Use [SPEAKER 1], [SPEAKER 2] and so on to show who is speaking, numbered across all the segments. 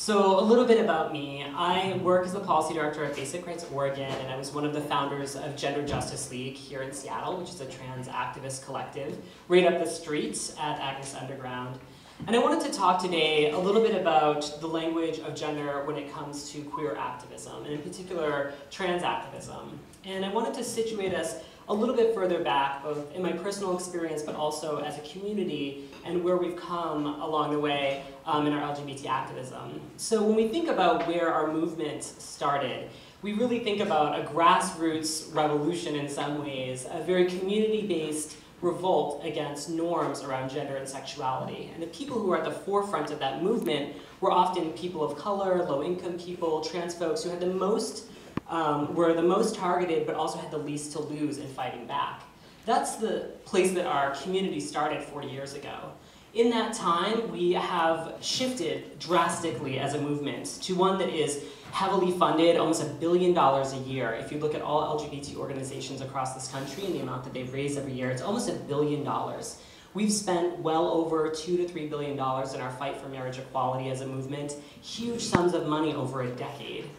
[SPEAKER 1] So a little bit about me. I work as the policy director at Basic Rights Oregon, and I was one of the founders of Gender Justice League here in Seattle, which is a trans activist collective right up the streets at Agnes Underground. And I wanted to talk today a little bit about the language of gender when it comes to queer activism, and in particular, trans activism. And I wanted to situate us a little bit further back, both in my personal experience, but also as a community, and where we've come along the way in our LGBT activism. So when we think about where our movement started, we really think about a grassroots revolution in some ways, a very community-based revolt against norms around gender and sexuality. And the people who were at the forefront of that movement were often people of color, low-income people, trans folks who had were the most targeted, but also had the least to lose in fighting back. That's the place that our community started 40 years ago. In that time, we have shifted drastically as a movement to one that is heavily funded, almost $1 billion a year. If you look at all LGBT organizations across this country and the amount that they've raised every year, it's almost $1 billion. We've spent well over $2 to $3 billion in our fight for marriage equality as a movement, huge sums of money over a decade.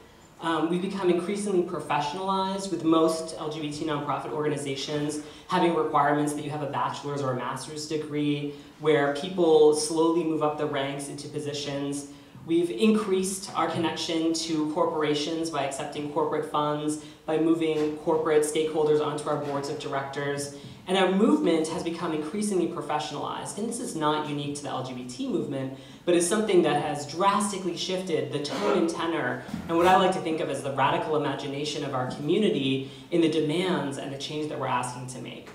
[SPEAKER 1] We've become increasingly professionalized, with most LGBT nonprofit organizations having requirements that you have a bachelor's or a master's degree, where people slowly move up the ranks into positions. We've increased our connection to corporations by accepting corporate funds, by moving corporate stakeholders onto our boards of directors. And our movement has become increasingly professionalized. And this is not unique to the LGBT movement, but is something that has drastically shifted the tone and tenor, and what I like to think of as the radical imagination of our community in the demands and the change that we're asking to make.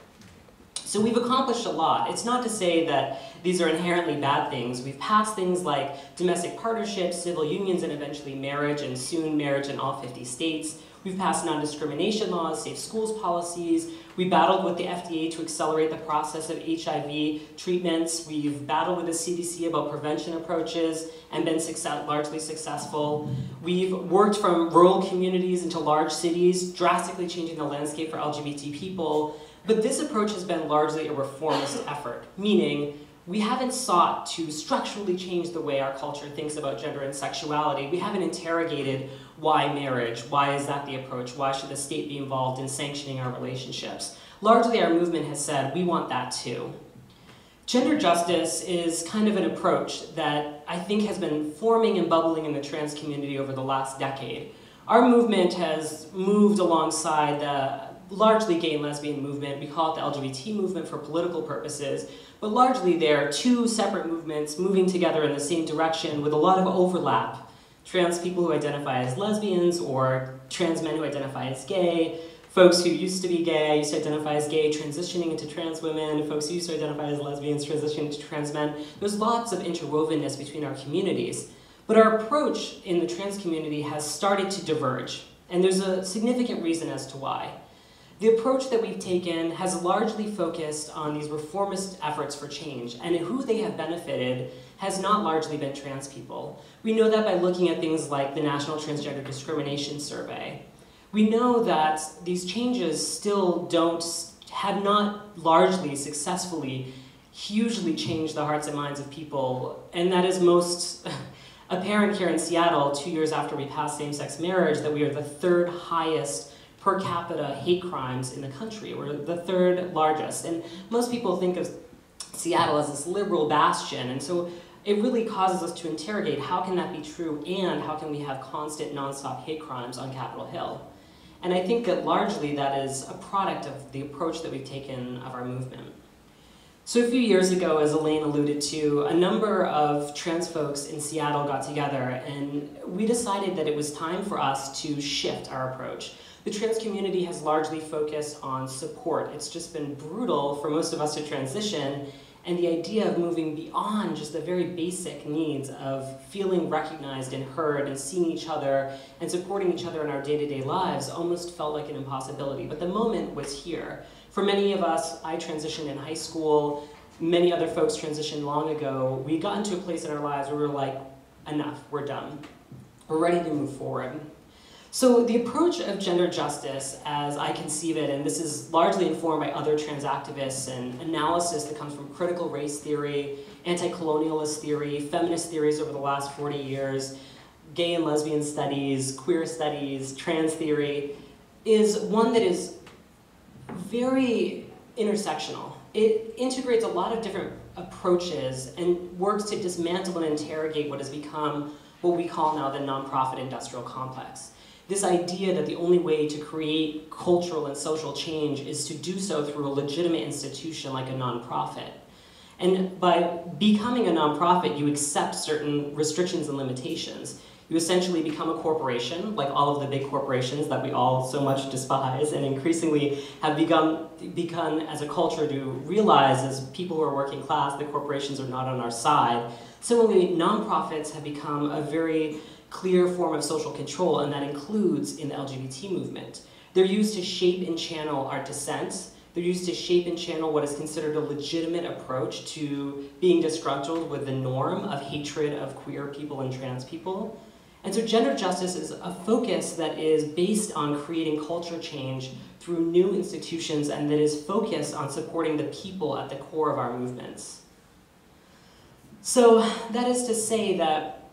[SPEAKER 1] So we've accomplished a lot. It's not to say that these are inherently bad things. We've passed things like domestic partnerships, civil unions, and eventually marriage, and soon marriage in all 50 states. We've passed non-discrimination laws, safe schools policies. We battled with the FDA to accelerate the process of HIV treatments. We've battled with the CDC about prevention approaches and been largely successful. We've worked from rural communities into large cities, drastically changing the landscape for LGBT people. But this approach has been largely a reformist effort, meaning we haven't sought to structurally change the way our culture thinks about gender and sexuality. We haven't interrogated why marriage, why is that the approach, why should the state be involved in sanctioning our relationships. Largely our movement has said, we want that too. Gender justice is kind of an approach that I think has been forming and bubbling in the trans community over the last decade. Our movement has moved alongside the largely gay and lesbian movement. We call it the LGBT movement for political purposes, but largely they're two separate movements moving together in the same direction with a lot of overlap. Trans people who identify as lesbians, or trans men who identify as gay, folks who used to be gay, used to identify as gay, transitioning into trans women, folks who used to identify as lesbians, transitioning into trans men. There's lots of interwovenness between our communities. But our approach in the trans community has started to diverge, and there's a significant reason as to why. The approach that we've taken has largely focused on these reformist efforts for change, and who they have benefited has not largely been trans people. We know that by looking at things like the National Transgender Discrimination Survey. We know that these changes still have not largely successfully hugely changed the hearts and minds of people, and that is most apparent here in Seattle 2 years after we passed same-sex marriage, that we are the third highest per capita hate crimes in the country. We're the third largest. And most people think of Seattle as this liberal bastion, and so it really causes us to interrogate how can that be true, and how can we have constant nonstop hate crimes on Capitol Hill? And I think that largely that is a product of the approach that we've taken of our movement. So a few years ago, as Elaine alluded to, a number of trans folks in Seattle got together, and we decided that it was time for us to shift our approach. The trans community has largely focused on support. It's just been brutal for most of us to transition, and the idea of moving beyond just the very basic needs of feeling recognized and heard and seeing each other and supporting each other in our day-to-day lives almost felt like an impossibility. But the moment was here. For many of us, I transitioned in high school, many other folks transitioned long ago. We got into a place in our lives where we were like, enough, we're done. We're ready to move forward. So the approach of gender justice, as I conceive it, and this is largely informed by other trans activists and analysis that comes from critical race theory, anti-colonialist theory, feminist theories over the last 40 years, gay and lesbian studies, queer studies, trans theory, is one that is very intersectional. It integrates a lot of different approaches and works to dismantle and interrogate what has become what we call now the nonprofit industrial complex. This idea that the only way to create cultural and social change is to do so through a legitimate institution like a nonprofit. And by becoming a nonprofit, you accept certain restrictions and limitations. You essentially become a corporation, like all of the big corporations that we all so much despise, and increasingly have begun as a culture to realize, as people who are working class, that corporations are not on our side. Similarly, nonprofits have become a very clear form of social control, and that includes in the LGBT movement. They're used to shape and channel our dissent. They're used to shape and channel what is considered a legitimate approach to being disgruntled with the norm of hatred of queer people and trans people. And so gender justice is a focus that is based on creating culture change through new institutions and that is focused on supporting the people at the core of our movements. So that is to say that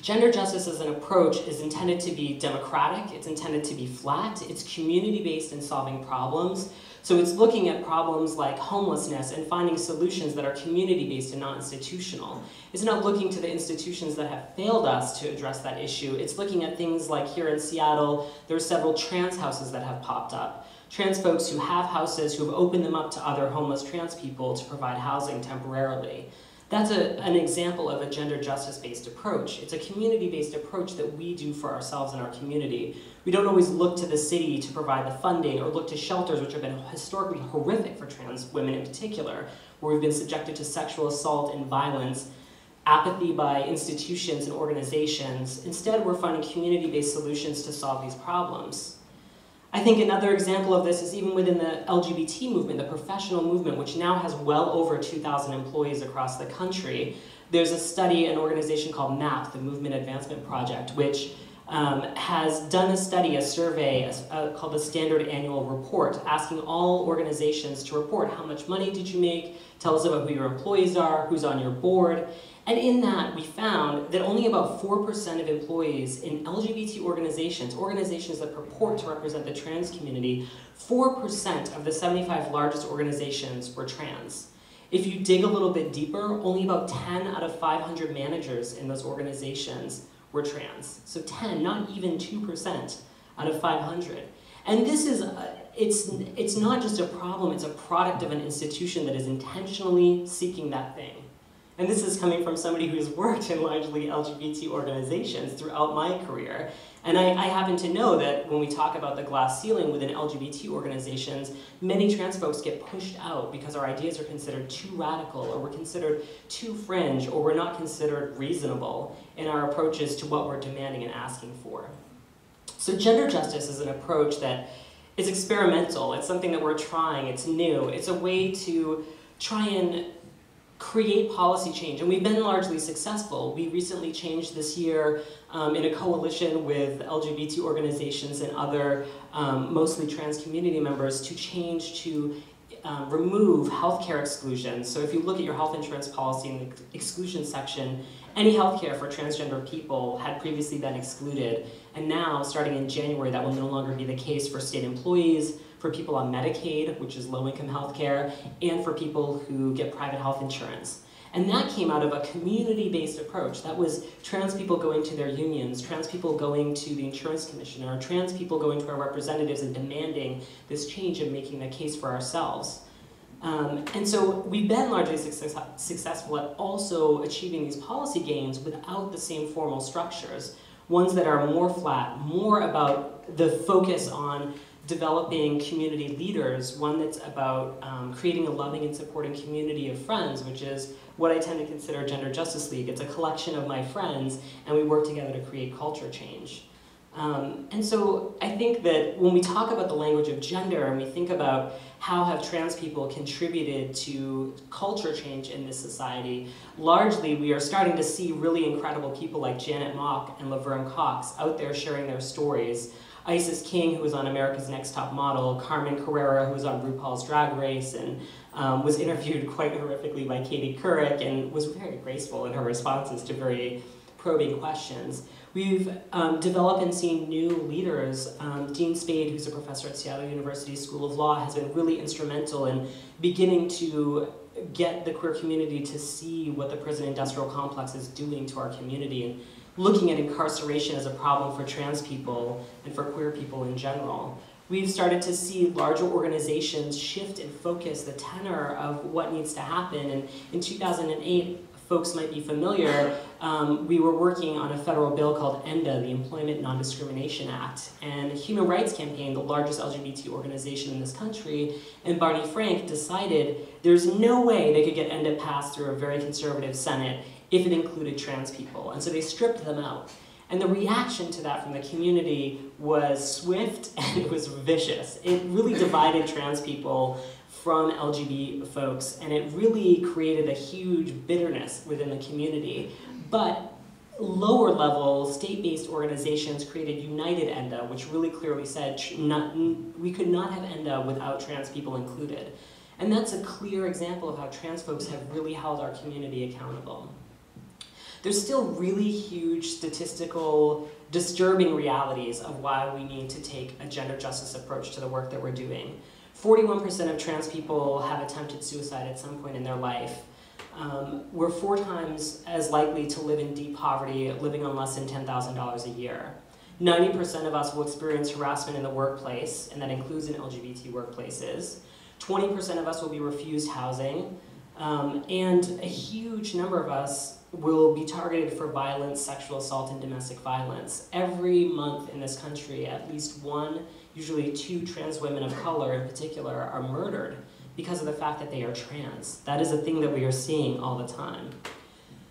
[SPEAKER 1] gender justice as an approach is intended to be democratic, it's intended to be flat, it's community-based in solving problems. So it's looking at problems like homelessness and finding solutions that are community-based and not institutional. It's not looking to the institutions that have failed us to address that issue. It's looking at things like here in Seattle, there are several trans houses that have popped up. Trans folks who have houses who have opened them up to other homeless trans people to provide housing temporarily. That's an example of a gender justice-based approach. It's a community-based approach that we do for ourselves in our community. We don't always look to the city to provide the funding or look to shelters, which have been historically horrific for trans women in particular, where we've been subjected to sexual assault and violence, apathy by institutions and organizations. Instead, we're finding community-based solutions to solve these problems. I think another example of this is even within the LGBT movement, the professional movement, which now has well over 2,000 employees across the country. There's a study, an organization called MAP, the Movement Advancement Project, which has done a study, a survey called the Standard Annual Report, asking all organizations to report how much money did you make, tell us about who your employees are, who's on your board. And in that, we found that only about 4% of employees in LGBT organizations, organizations that purport to represent the trans community, 4% of the 75 largest organizations were trans. If you dig a little bit deeper, only about 10 out of 500 managers in those organizations were trans. So 10, not even 2% out of 500. And this is, it's not just a problem, it's a product of an institution that is intentionally seeking that thing. And this is coming from somebody who's worked in largely LGBT organizations throughout my career. And I happen to know that when we talk about the glass ceiling within LGBT organizations, many trans folks get pushed out because our ideas are considered too radical, or we're considered too fringe, or we're not considered reasonable in our approaches to what we're demanding and asking for. So gender justice is an approach that is experimental. It's something that we're trying. It's new. It's a way to try and create policy change, and we've been largely successful. We recently changed this year in a coalition with LGBT organizations and other mostly trans community members to change to remove healthcare exclusions. So if you look at your health insurance policy in the exclusion section, any healthcare for transgender people had previously been excluded, and now, starting in January, that will no longer be the case for state employees, for people on Medicaid, which is low-income healthcare, and for people who get private health insurance. And that came out of a community-based approach. That was trans people going to their unions, trans people going to the insurance commissioner, trans people going to our representatives and demanding this change and making the case for ourselves. And so we've been largely successful at also achieving these policy gains without the same formal structures, ones that are more flat, more about the focus on developing community leaders, one that's about creating a loving and supporting community of friends, which is what I tend to consider Gender Justice League. It's a collection of my friends, and we work together to create culture change. And so I think that when we talk about the language of gender and we think about how have trans people contributed to culture change in this society, largely we are starting to see really incredible people like Janet Mock and Laverne Cox out there sharing their stories. Isis King, who was on America's Next Top Model, Carmen Carrera, who was on RuPaul's Drag Race, and was interviewed quite horrifically by Katie Couric, and was very graceful in her responses to very probing questions. We've developed and seen new leaders. Dean Spade, who's a professor at Seattle University School of Law, has been really instrumental in beginning to get the queer community to see what the prison industrial complex is doing to our community and looking at incarceration as a problem for trans people and for queer people in general. We've started to see larger organizations shift and focus the tenor of what needs to happen. And in 2008, folks might be familiar, we were working on a federal bill called ENDA, the Employment Non-Discrimination Act. And Human Rights Campaign, the largest LGBT organization in this country, and Barney Frank decided there's no way they could get ENDA passed through a very conservative Senate if it included trans people. And so they stripped them out. And the reaction to that from the community was swift and it was vicious. It really divided trans people from LGBT folks, and it really created a huge bitterness within the community. But lower level, state-based organizations created United ENDA, which really clearly said we could not have ENDA without trans people included. And that's a clear example of how trans folks have really held our community accountable. There's still really huge statistical, disturbing realities of why we need to take a gender justice approach to the work that we're doing. 41% of trans people have attempted suicide at some point in their life. We're 4 times as likely to live in deep poverty, living on less than $10,000 a year. 90% of us will experience harassment in the workplace, and that includes in LGBT workplaces. 20% of us will be refused housing, and a huge number of us will be targeted for violence, sexual assault, and domestic violence. Every month in this country, at least 1, usually 2 trans women of color in particular are murdered because of the fact that they are trans. That is a thing that we are seeing all the time.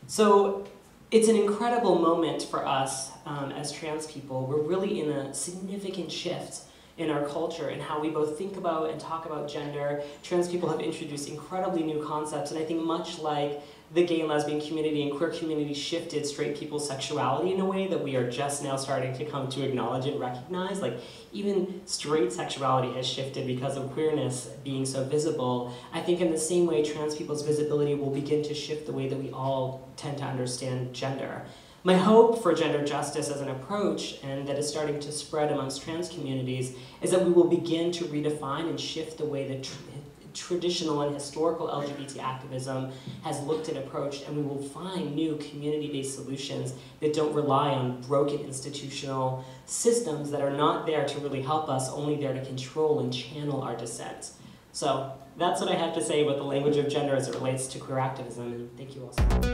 [SPEAKER 1] So it's an incredible moment for us as trans people. We're really in a significant shift in our culture and how we both think about and talk about gender. Trans people have introduced incredibly new concepts, and I think much like the gay and lesbian community and queer community shifted straight people's sexuality in a way that we are just now starting to come to acknowledge and recognize. Like, even straight sexuality has shifted because of queerness being so visible. I think in the same way, trans people's visibility will begin to shift the way that we all tend to understand gender. My hope for gender justice as an approach, and that is starting to spread amongst trans communities, is that we will begin to redefine and shift the way that traditional and historical LGBT activism has looked and approached, and we will find new community-based solutions that don't rely on broken institutional systems that are not there to really help us, only there to control and channel our dissent. So that's what I have to say about the language of gender as it relates to queer activism, and thank you all so much.